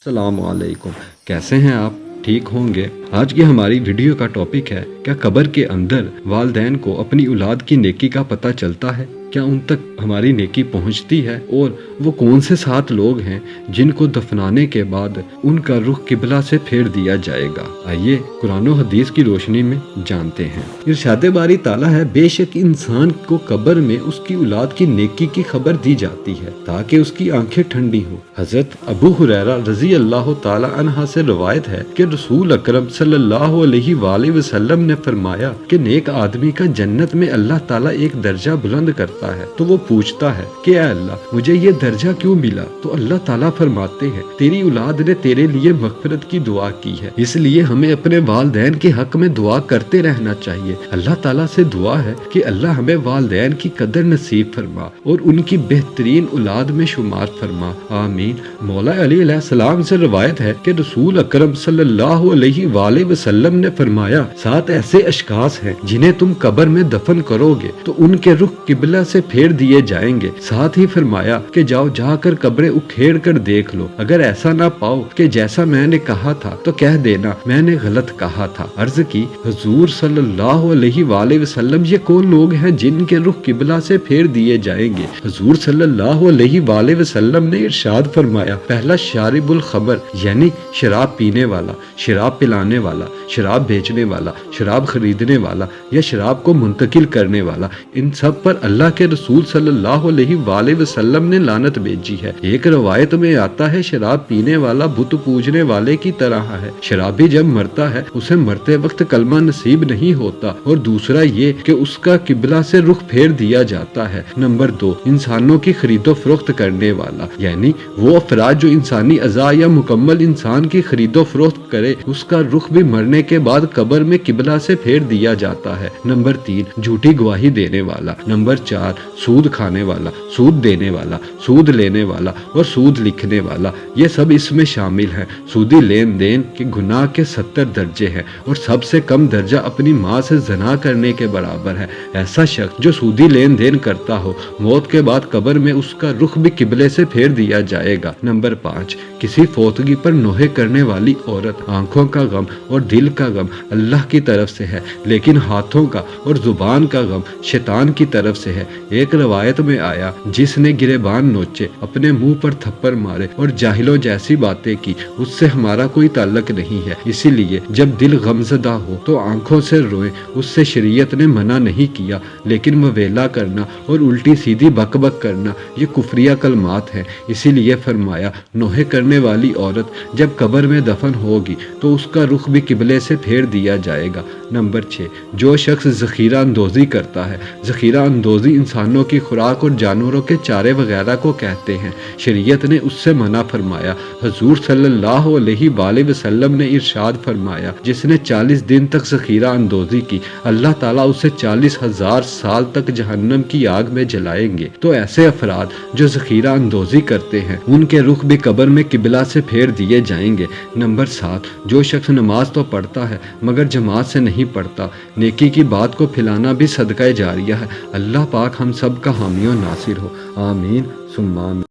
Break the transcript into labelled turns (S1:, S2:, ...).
S1: अस्सलाम वालेकुम। कैसे हैं आप? ठीक होंगे। आज की हमारी वीडियो का टॉपिक है, क्या कब्र के अंदर वालिदैन को अपनी औलाद की नेकी का पता चलता है? क्या उन तक हमारी नेकी पहुंचती है? और वो कौन से 7 लोग हैं जिनको दफनाने के बाद उनका रुख किबला से फेर दिया जाएगा? आइए कुरान और हदीस की रोशनी में जानते हैं। इरशाद बारी ताला है, बेशक इंसान को कब्र में उसकी औलाद की नेकी की खबर दी जाती है ताकि उसकी आंखें ठंडी हो। हजरत अबू हुरैरा रजी अल्लाह ताला अन्हा से रवायत है कि रसूल अकरम सल्लल्लाहु अलैहि वसल्लम ने फरमाया कि नेक आदमी का जन्नत में अल्लाह ताला एक दर्जा बुलंद करता है। तो वो पूछता है कि ऐ अल्लाह, मुझे ये दर्जा क्यों मिला? तो अल्लाह ताला फरमाते हैं, तेरी औलाद ने तेरे लिए मगफिरत की दुआ की है, इसलिए हमें अपने वालिदैन के हक में दुआ करते रहना चाहिए। अल्लाह ताला से दुआ है कि अल्लाह हमें वालिदैन की कदर नसीब फरमा और उनकी बेहतरीन औलाद में शुमार फरमा, आमीन। मौला अली अलैहिस्सलाम से रवायत है कि रसूल अकरम सल्लल्लाहु अलैहि वसल्लम ने फरमाया, 7 ऐसे अशखास हैं जिन्हें तुम कब्र में दफन करोगे तो उनके रुख किबला से फेर दिए जाएंगे। साथ ही फरमाया कि जाओ जाकर कब्रें उखेड़ कर देख लो, अगर ऐसा ना पाओ कि जैसा मैंने कहा था तो कह देना मैंने गलत कहा था। अर्ज की, हुजूर सल्लल्लाहु अलैहि वसल्लम, ये कौन लोग हैं जिनके रुख किबला से फेर दिए जाएंगे? हुजूर सल्लल्लाहु अलैहि वसल्लम ने इरशाद फरमाया, पहला शारिबुल खबर यानी शराब पीने वाला, शराब पिलाने वाला, शराब बेचने वाला, शराब खरीदने वाला या शराब को मुंतकिल करने वाला, इन सब पर अल्लाह के रसूल सल्लल्लाहु अलैहि वसल्लम ने लानत भेजी है। एक रवायत में आता है, शराब पीने वाला बुत पूजने वाले की तरह है। शराबी जब मरता है उसे मरते वक्त कलमा नसीब नहीं होता। और दूसरा ये कि उसका किबला से रुख फेर दिया जाता है। नंबर 2, इंसानों की खरीदो फरोख्त करने वाला, यानी वो अफराद जो इंसानी अज़ा या मुकम्मल इंसान की खरीदो फरोख्त करे, उसका रुख भी मरने के बाद कब्र में किबला से फेर दिया जाता है। नंबर 3, झूठी गवाही देने वाला। नंबर 4, सूद खाने वाला, सूद देने वाला, सूद लेने वाला और सूद लिखने वाला, ये सब इसमें शामिल हैं। सूदी लेन देन के गुनाह के 70 दर्जे हैं और सबसे कम दर्जा अपनी माँ से जना करने के बराबर है। ऐसा शख्स जो सूदी लेन देन करता हो, मौत के बाद कब्र में उसका रुख भी किबले से फेर दिया जाएगा। नंबर 5, किसी फौतगी पर नोहे करने वाली औरत। आंखों का गम और दिल का गम अल्लाह की तरफ से है, लेकिन हाथों का और जुबान का गम शैतान की तरफ से है। एक रवायत में आया, जिसने गिरेबान नोचे, अपने मुंह पर थप्पड़ मारे और जाहिलों जैसी बातें की, उससे हमारा कोई ताल्लुक नहीं है। इसीलिए जब दिल गमज़दा हो तो आंखों से रोए, उससे शरीयत ने मना नहीं किया, लेकिन मवेला करना और उल्टी सीधी बकबक करना ये कुफरिया कलमात हैं। इसीलिए फरमाया, नोहे करने वाली औरत जब कब्र में दफन होगी तो उसका रुख भी किबले से फेर दिया जाएगा। नंबर 6, जो शख्स ज़ख़ीरा अंदोज़ी करता है। ज़ख़ीरा अंदोज़ी इंसानों की खुराक और जानवरों के चारे वगैरह को कहते हैं। शरीयत ने उससे मना फरमाया। हुजूर सल्लल्लाहु अलैहि वसल्लम ने इरशाद फरमाया, जिसने 40 दिन तक ज़ख़ीरा अंदोज़ी की, अल्लाह ताला उसे 40,000 साल तक जहन्नम की आग में जलाएंगे। तो ऐसे अफराद जो ज़ख़ीरा अंदोज़ी करते हैं, उनके रुख भी कब्र में किबला से फेर दिए जाएंगे। नंबर 7, जो शख्स नमाज तो पढ़ता है मगर जमात से नहीं पढ़ता। नेकी की बात को फैलाना भी सदका जारिया है। अल्लाह पाक हम सब का हामी और नासिर हो, आमीन सुम्मा आमीन।